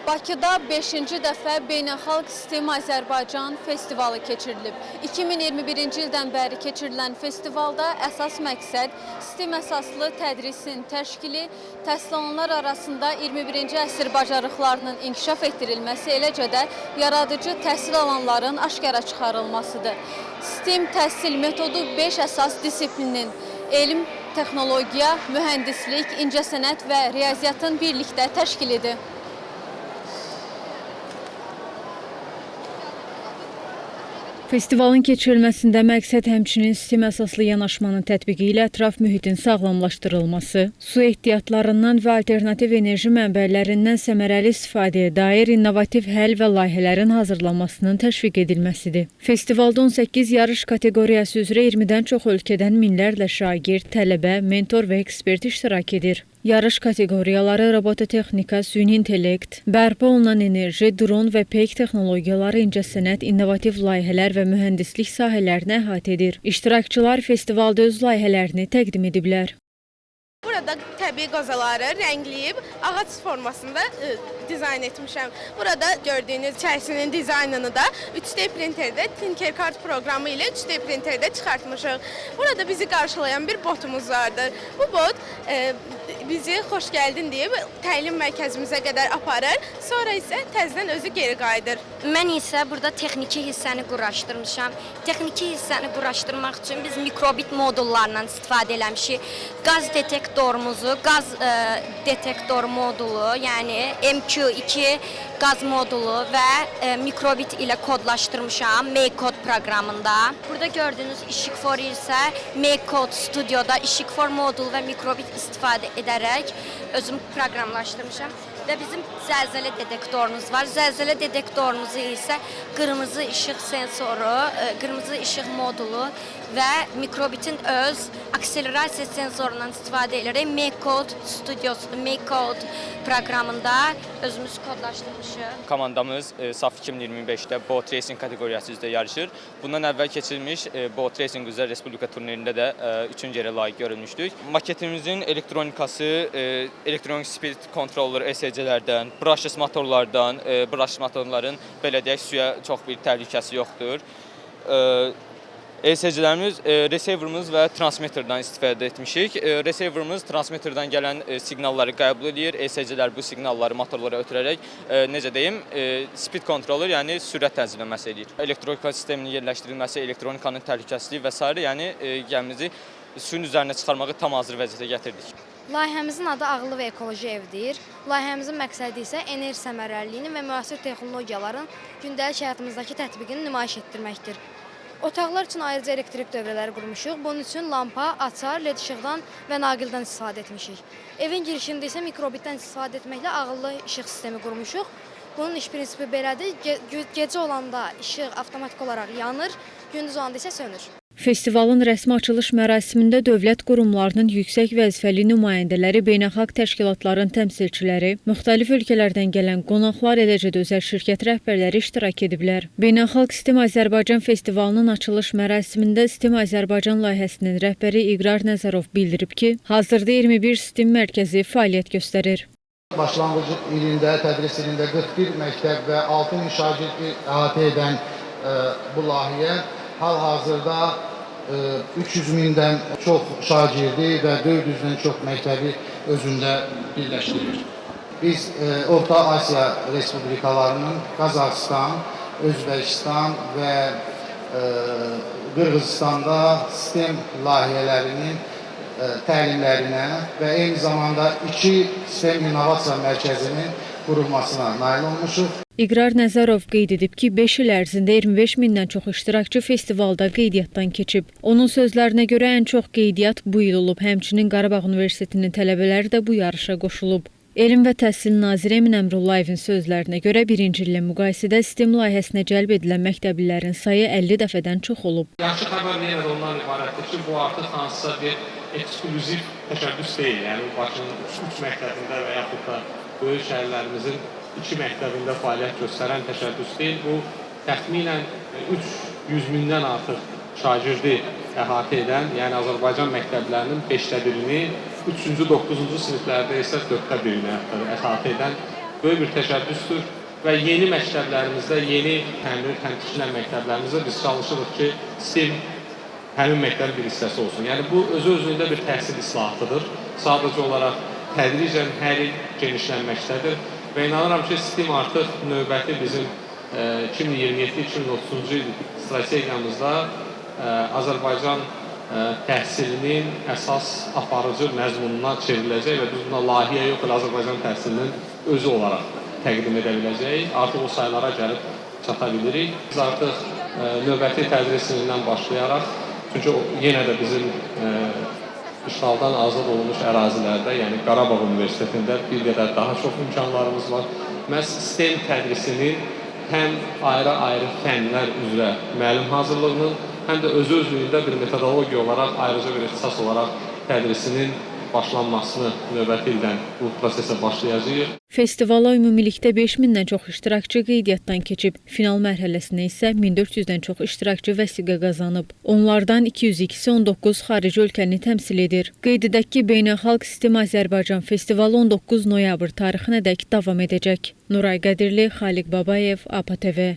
Bakıda 5-ci dəfə Beynəlxalq STEM Azərbaycan festivalı keçirilib. 2021-ci ildən bəri keçirilən festivalda əsas məqsəd STEM əsaslı tədrisin təşkili, təhsil alanlar arasında 21-ci əsr bacarıqlarının inkişaf etdirilməsi, eləcə də yaradıcı təhsil alanların aşkara çıxarılmasıdır. STEM təhsil metodu 5 əsas disiplinin elm, texnologiya, mühəndislik, incəsənət və riyaziyyatın birlikdə təşkilidir. Festivalın keçirilməsində məqsəd həmçinin STEM əsaslı yanaşmanın tətbiqi ilə ətraf mühitin sağlamlaşdırılması, su ehtiyatlarından və alternativ enerji mənbələrindən səmərəli istifadəyə dair innovativ həll və layihələrin hazırlanmasının təşviq edilməsidir. Festivalda 18 yarış kateqoriyası üzrə 20-dən çox ölkədən minlərlə şagird, tələbə, mentor və ekspert iştirak edir. Yarış kateqoriyaları robototexnika, süni intellekt, bərpa olunan enerji, dron və peyk texnologiyaları, incəsənət, innovativ layihələr və mühəndislik sahələrini əhatə edir. İştirakçılar festivalda öz layihələrini təqdim ediblər. Burada təbii qozaları rəngləyib ağac formasında dizayn etmişəm. Burada gördüyünüz içərisinin dizaynını da 3D printerdə Tinkercad proqramı ilə 3D printerdə çıxartmışıq. Burada bizi qarşılayan bir botumuz vardır. Bu bot bizi xoş gəldin deyib təlim mərkəzimizə qədər aparır, sonra isə təzədən özü geri qayıdır. Mən isə burada texniki hissəni quraşdırmışam. Texniki hissəni quraşdırmaq üçün biz mikrobit modullarından istifadə eləmişik. Qaz detektorumuzu, qaz detektor modulu, yəni MQ2 qaz modulu və mikrobit ilə kodlaşdırmışam Make-Code proqramında. Burada gördüyünüz İşikfor isə Make-Code Studioda İşikfor modulu və mikrobit istifadə edərək özüm proqramlaşdırmışam. Və bizim zəlzələ detektorumuz var. Zəlzələ detektorumuzu isə qırmızı işıq sensoru, qırmızı işıq modulu və mikrobitin öz akselerasiya sensorundan istifadə edərək Make-Code Studiosu, Make-Code proqramında özümüz kodlaşdırmışıq. Komandamız SAF 2025-də Boat Racing kateqoriyası üzrə yarışır. Bundan əvvəl keçirilmiş Boat Racing üzrə Respublika turnirində də 3-cü yerə layiq görülmüşdük. Maketimizin elektronikası, elektronik speed controller ESC-lərdən, brushless motorlardan, brushless motorların belə deyək suya çox bir təhlükəsi yoxdur. ESC-lərimiz receiverimiz və transmitterdən istifadə etmişik. Receiverimiz transmitterdən gələn siqnalları qəbul edir. ESC-lər bu siqnalları motorlara ötürərək, necə deyim, speed controller, yəni sürət tənzimləməsi edir. Elektronika sisteminin yerləşdirilməsi, elektronikanın təhlükəsizliyi və s. yəni gəmimizi suyun üzərinə çıxarmağı tam hazır vəziyyətə gətirdik. Layihəmizin adı Ağıllı və Ekoloji Evdir. Layihəmizin məqsədi isə enerji səmərəliliyini və müasir texnologiyaların gündəlik həyatımızdakı tətbiqini nümayiş etdirməkdir. Otaqlar üçün ayrıca elektrik dövrələri qurmuşuq. Bunun üçün lampa, açar, led işıqdan və naqildən istifadə etmişik. Evin girişində isə mikrobitdən istifadə etməklə ağıllı işıq sistemi qurmuşuq. Bunun iş prinsipi belədir. Gecə olanda işıq avtomatik olaraq yanır, gündüz olanda isə sönür. Festivalın rəsmi açılış mərasimində dövlət qurumlarının yüksək vəzifəli nümayəndələri, beynəlxalq təşkilatların təmsilçiləri, müxtəlif ölkələrdən gələn qonaqlar, eləcə də özəl şirkət rəhbərləri iştirak ediblər. Beynəlxalq STEM Azərbaycan festivalının açılış mərasimində STEM Azərbaycan layihəsinin rəhbəri İqrar Nəzərov bildirib ki, hazırda 21 STEM mərkəzi fəaliyyət göstərir. Başlanğıc ilində, tədris ilində 41 məktəb və 6000 şagirdi əhatə edən bu layihə hal-hazırda 300 mindən çox şagirdi və 400-dən çox məktəbi özündə birləşdirir. Biz Orta Asiya Respublikalarının Qazaxıstan, Özbəkistan və Qırğızstanda STEM layihələrinin təlimlərinə və eyni zamanda 2 STEM İnnovasiya Mərkəzinin qurulmasına nail olmuşuq. İqrar Nəzərov qeyd edib ki, 5 il ərzində 25 mindən çox iştirakçı festivalda qeydiyyatdan keçib. Onun sözlərinə görə ən çox qeydiyyat bu il olub. Həmçinin Qarabağ Universitetinin tələbələri də bu yarışa qoşulub. Elm və Təhsil naziri Emin Əmrullayevin sözlərinə görə birinci illə müqayisədə STEM layihəsinə cəlb edilən məktəblilərin sayı 50 dəfədən çox olub. Yaxşı xəbər yenə də ondan ibarətdir ki, bu artıq hansısa bir eksklüziv təşəbbüs deyil. Yəni Bakının 3 məktəbində və yaxud da böyük şəhərlərimizin 2 məktəbində fəaliyyət göstərən təşəbbüs deyil. Bu, təxminən 300 mindən artıq şagirdi əhatə edən, yəni Azərbaycan məktəblərinin 5də birini, 3-cü, 9-cu siniflərdə isə 4də birini əhatə edən böyük bir təşəbbüsdür və yeni məktəblərimizdə, yeni təmir, təmkişlən məktəblərimizdə biz çalışırıq ki, STEM həmin məktəbin bir hissəsi olsun. Yəni bu özü-özlüyündə bir təhsil islahatıdır. Sadəcə olaraq tədricən hər il genişlənməkdədir və inanıram ki, STEM artıq növbəti bizim 2027-2030-cu il strategiyamızda Azərbaycan təhsilinin əsas aparıcı məzmununa çevriləcək və biz buna layihə yox, Azərbaycan təhsilinin özü olaraq təqdim edə biləcəyik. Artıq o sayılara gəlib çata bilirik. Biz artıq növbəti tədris ilindən başlayaraq, çünki yenə də bizim işğaldan azad olunmuş ərazilərdə, yəni Qarabağ Universitetində bir qədər daha çox imkanlarımız var. Məhz STEM tədrisinin həm ayrı-ayrı fənlər üzrə müəllim hazırlığının, həm də özü-özlüyündə bir metodologiya olaraq, ayrıca bir ixtisas olaraq tədrisinin başlanmasını növbəti ildən bu prosesə başlayacağıq. Festivala ümumilikdə 5000-dən çox iştirakçı qeydiyyatdan keçib. Final mərhələsinə isə 1400-dən çox iştirakçı vəsiqə qazanıb. Onlardan 202-si 19 xarici ölkəni təmsil edir. Qeyd edək ki, Beynəlxalq STEM Azərbaycan festivalı 19 noyabr tarixinədək davam edəcək. Nuray Qədirli, Xaliq Babayev, APA TV.